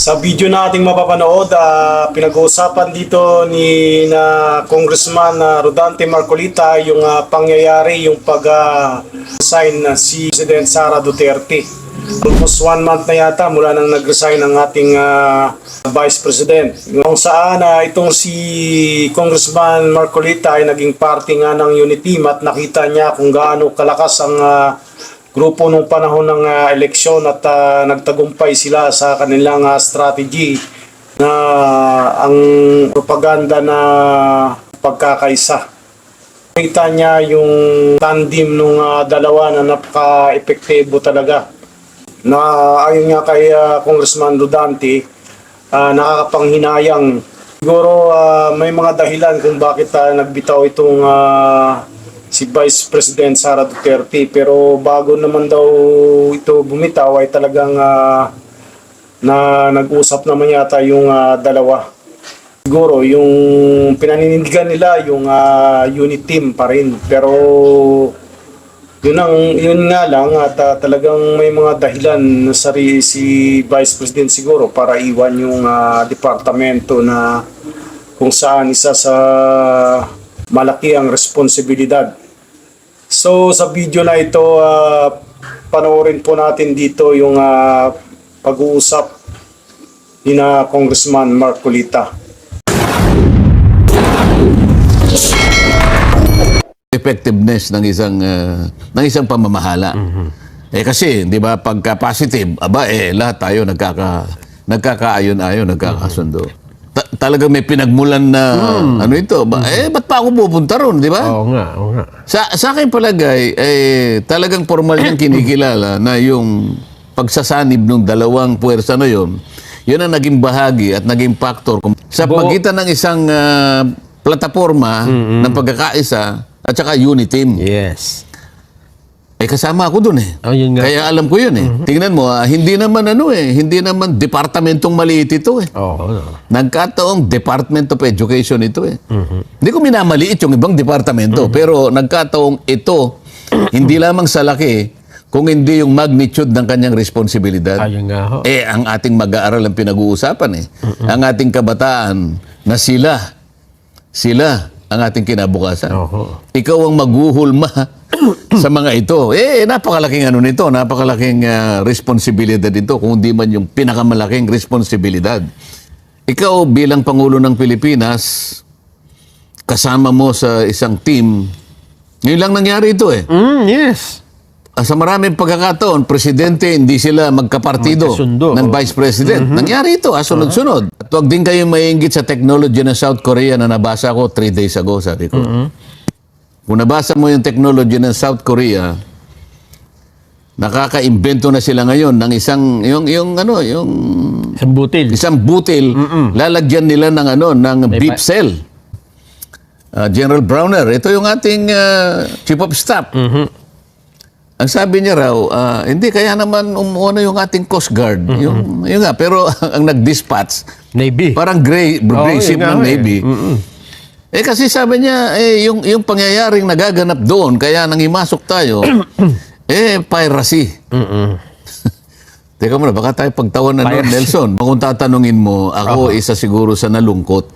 Sa video na ating mapapanood, pinag-uusapan dito ni Congressman Rodante Marcolita yung pangyayari, yung pag-resign si President Sara Duterte. Almost 1 month na yata mula nang nag-resign ang ating Vice President. Kung saan itong si Congressman Marcolita ay naging parte nga ng unit team at nakita niya kung gaano kalakas ang grupo nung panahon ng eleksyon at nagtagumpay sila sa kanilang strategy na ang propaganda na pagkakaisa. Nakita niya yung tandem nung dalawa na napaka-epektibo talaga. Na ayon nga kay Congressman Rodante, nakakapanghinayang. Siguro may mga dahilan kung bakit nagbitaw itong si Vice President Sara Duterte, pero bago naman daw ito bumitaw ay talagang na nag-usap naman yata yung dalawa. Siguro yung pinaninindigan nila yung unit team pa rin, pero yun nga lang at talagang may mga dahilan sa si Vice President siguro para iwan yung departamento na kung saan isa sa malaki ang responsibilidad. So sa video na ito, panoorin po natin dito yung pag-uusap ni Congressman Marcolita. Effectiveness ng isang pamamahala. Kasi 'di ba pagka positive, lahat tayo nagkakaayon-ayon, nagkakasundo. Talagang may pinagmulan na ano ito. Ba't pa ako pupunta ron, di ba? Oo nga. Sa akin palagay, talagang formal niyang kinikilala na yung pagsasanib ng dalawang puwersa na yun ang naging bahagi at naging factor sa pagitan ng isang plataforma ng pagkakaisa at saka unit team. Yes. Kasama ako dun Oh, yun nga. Kaya alam ko yun Tingnan mo, hindi naman departamentong maliit ito Nagkataong Department of Education ito Hindi ko minamaliit yung ibang departamento, pero nagkataong ito, hindi lamang sa laki, kung hindi yung magnitude ng kanyang responsibilidad. Ayun nga ho. Ang ating mag-aaral ang pinag-uusapan Ang ating kabataan na sila ang ating kinabukasan. Ikaw ang maghuhulma sa mga ito. Napakalaking napakalaking responsibilidad ito, kung di man yung pinakamalaking responsibilidad. Ikaw bilang Pangulo ng Pilipinas, kasama mo sa isang team, yun lang nangyari ito Yes. Sa maraming pagkakataon, presidente, hindi sila magkapartido ng vice president. Nangyari ito, sunod-sunod. At huwag din kayo maiinggit sa technology ng South Korea na nabasa ko 3 days ago, sabi ko. Kung nabasa mo yung technology ng South Korea, nakaka-invento na sila ngayon ng isang isang butil, lalagyan nila ng beep cell. General Browner, ito yung ating Chief of Staff. Ang sabi niya raw, hindi, kaya naman umuuna yung ating Coast Guard. Yung nga, pero ang nag-dispatch, Navy. parang gray ship ng Navy. Kasi sabi niya, yung pangyayaring nagaganap doon, kaya nangimasok tayo, piracy. Teka muna, baka tayo pagtawan na noon, Nelson. Kung tatanungin mo, ako isa siguro sa nalungkot.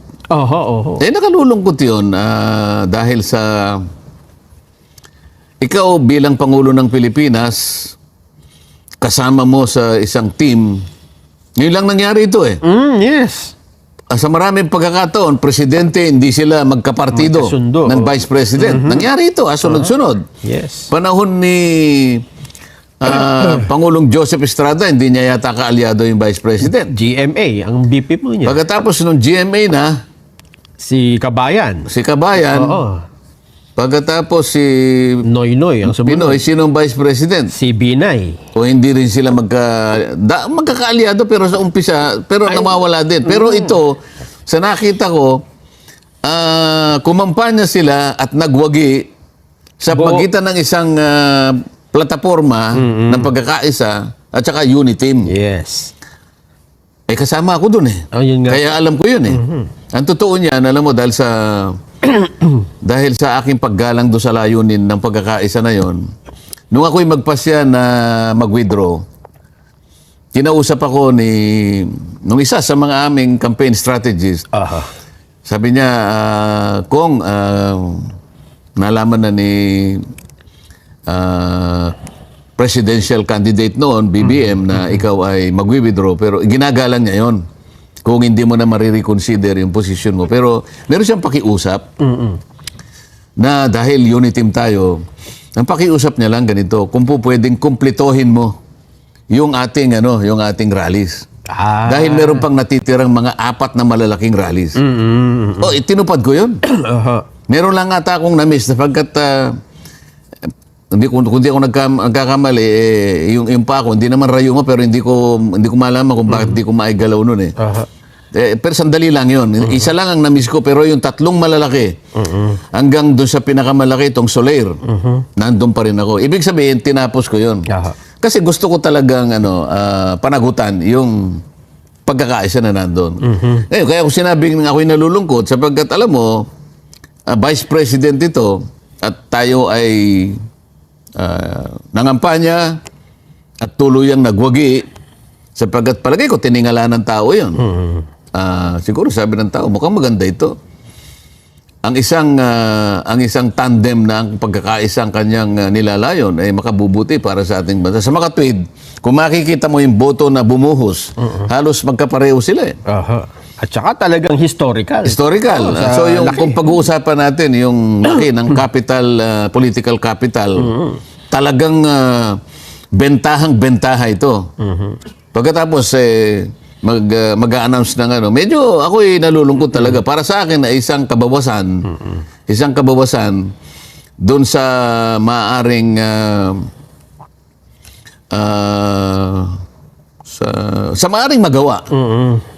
Nakalulungkot yun dahil sa ikaw bilang Pangulo ng Pilipinas, kasama mo sa isang team, yun lang nangyari ito Yes. Sa maraming pagkakataon, presidente, hindi sila magkapartido ng vice president. Nangyari ito, sunod-sunod. Yes. Panahon ni Pangulong Joseph Estrada, hindi niya yata kaalyado yung vice president. GMA, ang BP mo niya. Pagkatapos ng GMA na, Si Kabayan. Pagkatapos si Noynoy, ang sumunod. Pinoy, sinong vice president? Si Binay. O hindi rin sila magkakaalyado, pero sa umpisa, pero nawawala din. Pero ito, sa nakita ko, kumampanya sila at nagwagi sa pagitan ng isang plataforma ng pagkakaisa at saka unit team. Yes. Kasama ako dun Yun nga. Kaya alam ko yun Ang totoo niyan, alam mo, dahil sa aking paggalang doon sa layunin ng pagkakaisa na yon, nung ako'y magpasya na mag-withdraw, kinausap ako ni nung isa sa mga aming campaign strategies, Aha. sabi niya, kung nalaman na ni presidential candidate noon, BBM, na ikaw ay magwi-withdraw, pero ginagalang niya yon kung hindi mo na marireconsider yung position mo. Pero meron siyang pakiusap na dahil unity team tayo, ang pakiusap niya lang ganito, kung po pwedeng kumplitohin mo yung ating rallies. Dahil meron pang natitirang mga 4 na malalaking rallies. Tinupad ko yun. Aha. Meron lang ata akong na-miss sapagkat kung di ako nagkakamali, yung pa ako, hindi naman rayo mo, pero hindi ko malaman kung bakit hindi ko maigalaw nun eh. Aha. Pero sandali lang yun. Isa lang ang na-miss ko, pero yung 3 malalaki, hanggang doon sa pinakamalaki, itong Soler, nandun pa rin ako. Ibig sabihin, tinapos ko yun. Aha. Kasi gusto ko talagang panagutan yung pagkakaisa na nandun. Ngayon, kaya kung sinabing ako'y nalulungkot, sapagkat alam mo, Vice President ito, at tayo ay nangampanya at tuluyang nagwagi, sapagkat palagay ko, tiningala ng tao yun. Siguro sabi ng tao, mukhang maganda ito. Ang isang tandem na ang pagkakaisang kanyang nilalayon ay makabubuti para sa ating bansa. Sa makatwid, kung makikita mo yung boto na bumuhos, halos magkapareho sila eh. Aha. At saka talagang historical. Historical. So kung pag-uusapan natin yung laki ng capital, political capital, talagang bentahang-bentaha ito. Pagkatapos mag-a-announce ng medyo ako'y nalulungkot talaga. Para sa akin na isang kabawasan doon sa maaring sa maaring magawa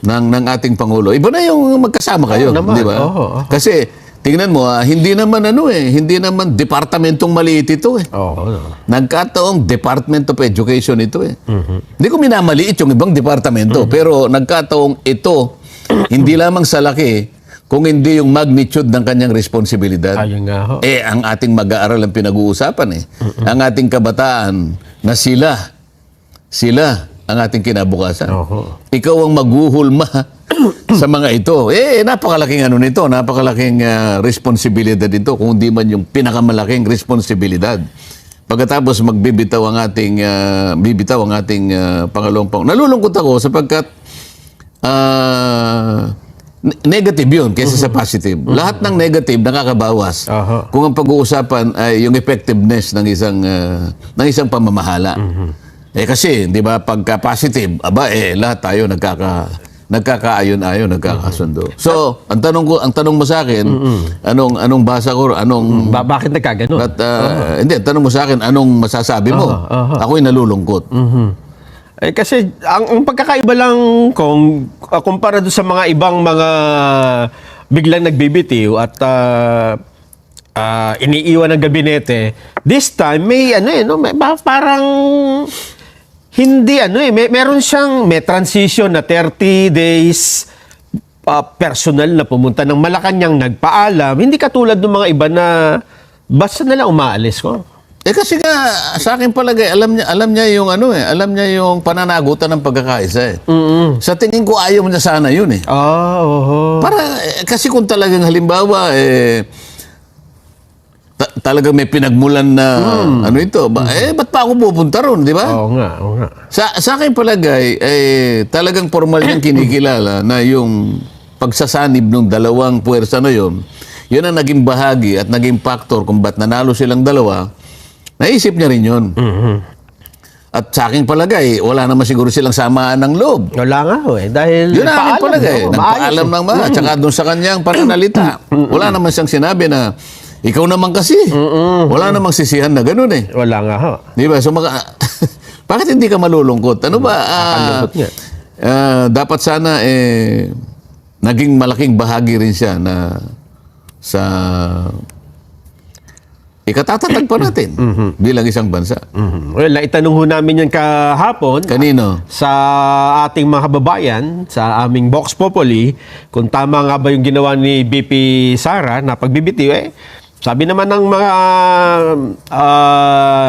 ng ating Pangulo. Iba na yung magkasama kayo, naman. di ba? Kasi tingnan mo, hindi naman departamentong maliit ito eh. Nagkataong Department of Education ito eh. Hindi ko minamaliit yung ibang departamento, pero nagkataong ito, hindi lamang sa laki, kung hindi yung magnitude ng kanyang responsibilidad. Ayun nga ho. Ang ating mag-aaral ang pinag-uusapan eh. Ang ating kabataan na sila ang ating kinabukasan. Ikaw ang maghuhulma sa mga ito. Napakalaking napakalaking responsibilidad ito, kung hindi man yung pinakamalaking responsibilidad. Pagkatapos magbibitaw ang ating pangalawang Pangulo. Nalulungkot ako sapagkat negative yun kaysa sa positive. Lahat ng negative nakakabawas. Kung ang pag-uusapan ay yung effectiveness ng isang pamamahala. Kasi, di ba, pagka positive, lahat tayo nagkakaayon-ayon, nagkakasundo. So, ang tanong mo sa akin, anong basa ko, Bakit nagkaganon? Hindi, ang tanong mo sa akin, anong masasabi mo? Ako'y nalulungkot. Kasi ang pagkakaiba lang kumpara doon sa mga ibang mga biglang nagbibitiw at iniiwan ng gabinete, this time may parang hindi may transition na 30 days personal na pumunta ng Malacanang, nagpaalam, hindi katulad ng mga iba na basta na lang umaalis ko. Kasi nga sa akin palagay, alam niya yung alam niya yung pananagutan ng pagkakaisa eh. Sa tingin ko ayaw niya sana yun eh. Para kasi kung talagang halimbawa talagang may pinagmulan na ba't pa ako pupunta ron, di ba? Oo nga. Sa akin palagay, talagang formal niyang kinikilala na yung pagsasanib ng dalawang puwersa na yun ang naging bahagi at naging factor kung ba't nanalo silang dalawa, naisip niya rin yun. At sa aking palagay, wala naman siguro silang samaan ng loob. Wala nga dahil Yun ang aking palagay. Nagpaalam ng mga, tsaka doon sa kanyang pananalita. Wala naman siyang sinabi na, ikaw naman kasi. Wala namang sisihan na ganun eh. Wala nga ho. Di ba? So, bakit hindi ka malulungkot? Ano ba? Nakalungkot nga. Dapat sana naging malaking bahagi rin siya na sa ikatatatag pa natin bilang isang bansa. Well, naitanong ho namin yan kahapon. Kanino? Sa ating mga kababayan, sa aming Vox Populi, kung tama nga ba yung ginawa ni BP Sara na pagbibitiw, Sabi naman ng mga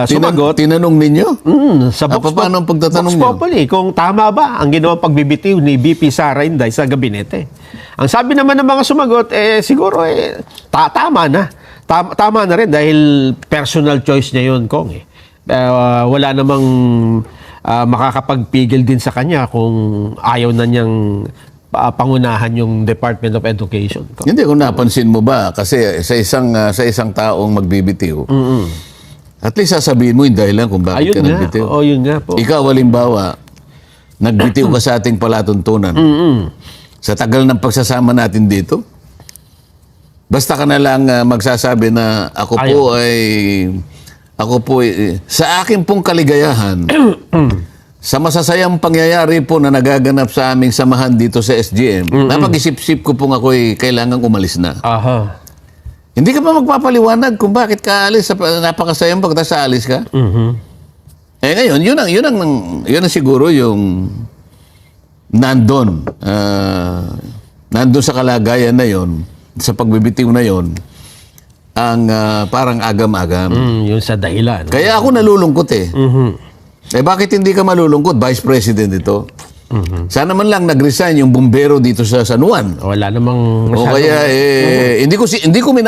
sumagot, Tinanong ninyo? sa Vox paano ang pagtatanong Vox nyo? Populi, kung tama ba ang ginawang pagbibitiw ni VP Sara Inday sa gabinete. Ang sabi naman ng mga sumagot, siguro tama na. Tama na rin dahil personal choice niya yun, Kong. Wala namang makakapagpigil din sa kanya kung ayaw na niyang pangunahan yung Department of Education. Hindi, kung napansin mo ba, kasi sa isang taong magbibitiw, at least sasabihin mo yung dahilan kung bakit ka nagbitiw. Oo, yun nga po. Ikaw, halimbawa, nagbitiw ka sa ating palatuntunan. Sa tagal ng pagsasama natin dito, basta ka na lang magsasabi na ako po ay, sa akin pong kaligayahan, sa masasayang pangyayari po na nagaganap sa aming samahan dito sa SGM, napag-isip-isip ko pong ako'y kailangang umalis na. Aha. Hindi ka pa magpapaliwanag kung bakit ka alis sa napakasayang pagkasaalis ka? Ngayon, yun ang siguro yung nandun sa kalagayan na yon, sa pagbibitiw na yon, ang parang agam-agam. Yun sa dahilan. Kaya ako nalulungkot bakit hindi ka malulungkot? Vice President ito. Sana man lang nag-resign yung bumbero dito sa San Juan. Wala namang O kaya,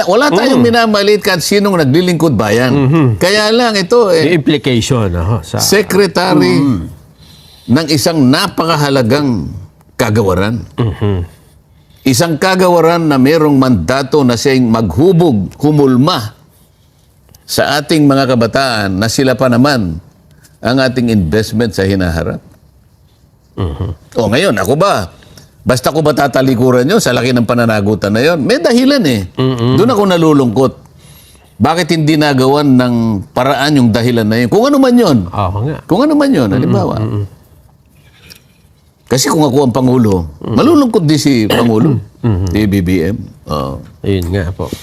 wala tayong minamalit kahit sinong naglilingkod bayan. Kaya lang ito, yung implication. Sa secretary ng isang napakahalagang kagawaran. Isang kagawaran na mayroong mandato na siyang maghubog, humulma sa ating mga kabataan na sila pa naman ang ating investment sa hinaharap. O ngayon, ako ba? Basta ko ba tatalikuran yun sa laki ng pananagutan na yun? May dahilan Doon ako nalulungkot. Bakit hindi nagawan ng paraan yung dahilan na yun? Kung ano man yun. Oo nga. Kung ano man yun, halimbawa. Kasi kung ako ang Pangulo, malulungkot din si Pangulo, si BBM. Ayun nga po.